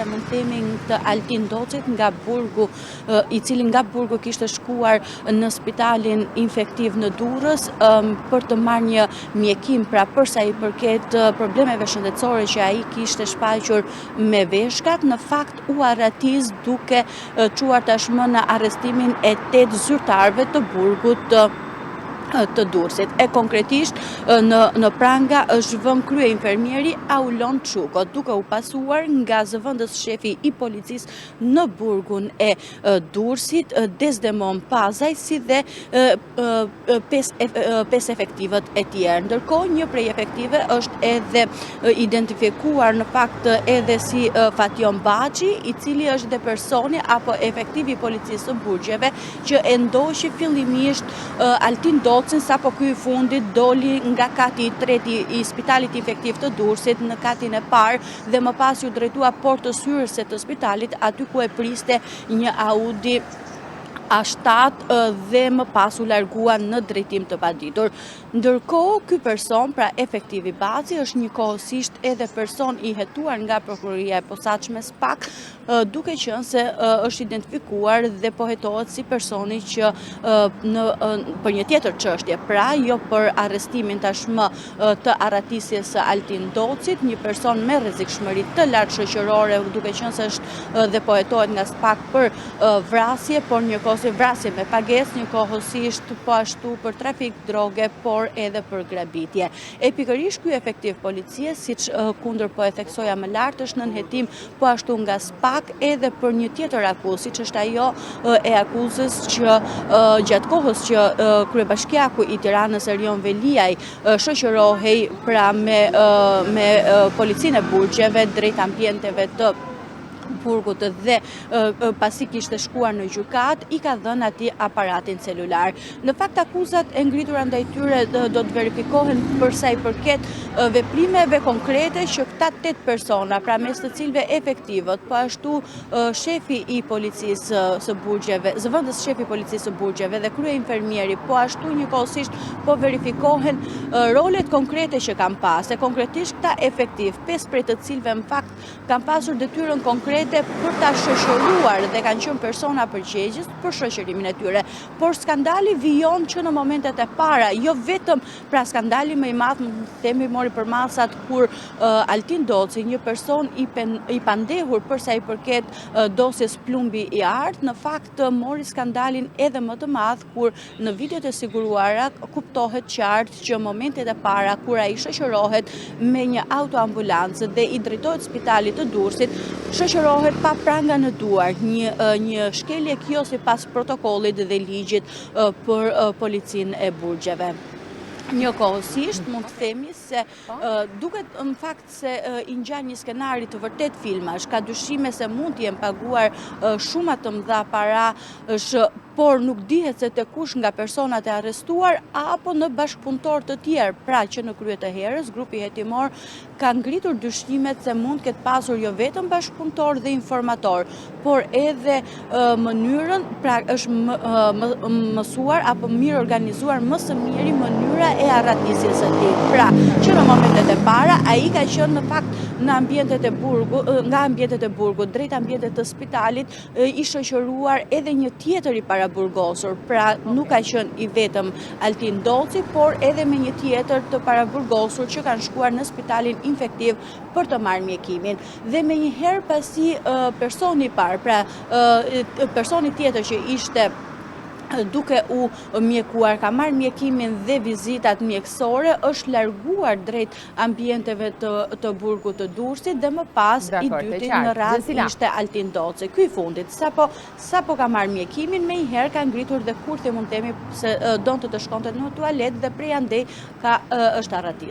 parë mund themi të Altin Docit nga Burgu, i cili nga Burgu kishte shkuar në spitalin infektiv në Durrës për të marrë një mjekim, pra përsa i përket problemeve shëndetësore që ai kishte shfaqur me veshkat, në fakt u arratiz duke çuar tashmë në arrestimin e 8 zyrtarëve të Burgut të Durrësit. E konkretisht në pranga është vënë krye infermieri Aulon Çuko, duke u pasuar nga zëvendës shefi i policisë në Burgun e Durrësit, Desdemon Pazaj, si dhe 5 efektivët e tjerë. Ndërkohë, një prej efektive është edhe identifikuar në fakt edhe si Fation Baxhi, i cili është dhe personi apo efektivi i policisë së Burgjeve që e ndoqi fillimisht Altin Docin, sapo ky i fundit doli nga kati i treti i spitalit infektiv të Durrësit në katin e parë dhe më pas u drejtua portës hyrëse të spitalit, aty ku e priste një Audi A7 dhe më pas u largua në drejtim të paditur. Ndërkohë, ky person, pra efektivi Baxhi, është njëkohësisht edhe person i hetuar nga prokuroria e posaçme SPAK, duke qenë se është identifikuar dhe po hetohet si personi që për një tjetër çështje, pra jo për arrestimin tashmë të arratisjes së Altin Docit, një person me rrezikshmëri të lartë shoqërore, duke qenë se është dhe po hetohet nga SPAK për vrasje, por njëkohësisht vrasje me pagesë, njëkohësisht po ashtu për trafik droge, por edhe për grabitje. E pikërisht ky efektiv policie, siç kundër po e theksoja më lart, është nën hetim po ashtu nga SPAK edhe për një tjetër akuzë, siç është ajo e akuzës që gjatë kohës që kryebashkiaku i Tiranës Erion Veliaj shoqërohej pra me policinë e Burgjeve drejt ambienteve të Burgut dhe pasi kishte shkuar në gjykat, i ka dhënë atij aparatin celular. Në fakt, akuzat e ngritura ndaj tyre do të verifikohen përsa i përket veprimeve konkrete që këta 8 persona, pra mes të cilëve efektivët, po ashtu shefi i policisë së Burgjeve, zëvendës shefi i policisë së Burgjeve dhe krye infermieri, po ashtu njëkohësisht po verifikohen rolet konkrete që kanë pasur. Konkretisht këta efektiv, 5 prej të cilëve në fakt kanë pasur detyrën konkrete për ta shoqëruar dhe kanë qenë persona përgjegjës për shoqërimin e tyre. Por skandali vijon që në momentet e para, jo vetëm pra skandali më i madh, themi mori për masat kur Altin Doci, një person i pandehur përsa i përket dosjes plumbi i artë, në fakt mori skandalin edhe më të madh kur në videot e siguruara kuptohet qartë që momentet e para kur ai shoqërohet me një autoambulancë dhe i drejtohet spitalit të Durrësit, shoqërohet pa pranga në duar, një shkelje kjo sipas protokollit dhe ligjit për policinë e Burgjeve. Njëkohësisht mund të themi se duket në fakt se i ngjan një skenari të vërtet filmash, ka dyshime se mund të jenë paguar shumë të mëdha parash, por nuk dihet se te kush nga personat e arrestuar apo në bashkëpunëtor të tjerë, pra që në krye të herës grupi hetimor ka ngritur dyshimet se mund ketë pasur jo vetëm bashkëpunëtor dhe informator, por edhe mënyrën, pra është mësuar apo mirë organizuar më së miri mënyra e arratisjes së tij. Pra, që në momentet e para ai ka qenë në fakt në ambientet e Burgut, nga ambientet e Burgut drejt ambientet të spitalit, i shoqëruar edhe një tjetër i paraburgosur. Pra, nuk ka qenë i vetëm Altin Doci, por edhe me një tjetër të paraburgosur që kanë shkuar në spitalin infektiv për të marrë mjekimin. Dhe me një herë pasi personi i parë, pra personi tjetër që ishte duke u mjekuar, ka marrë mjekimin dhe vizitat mjekësore, është larguar drejt ambienteve të Burgut të Durrësit dhe më pas i dyti në radhë ishte Altin Doci. Ky i fundit, sapo ka marrë mjekimin, me një herë ka ngritur dhe kurthi mund themi se donte të shkonte në tualet dhe prej andej është arratisur.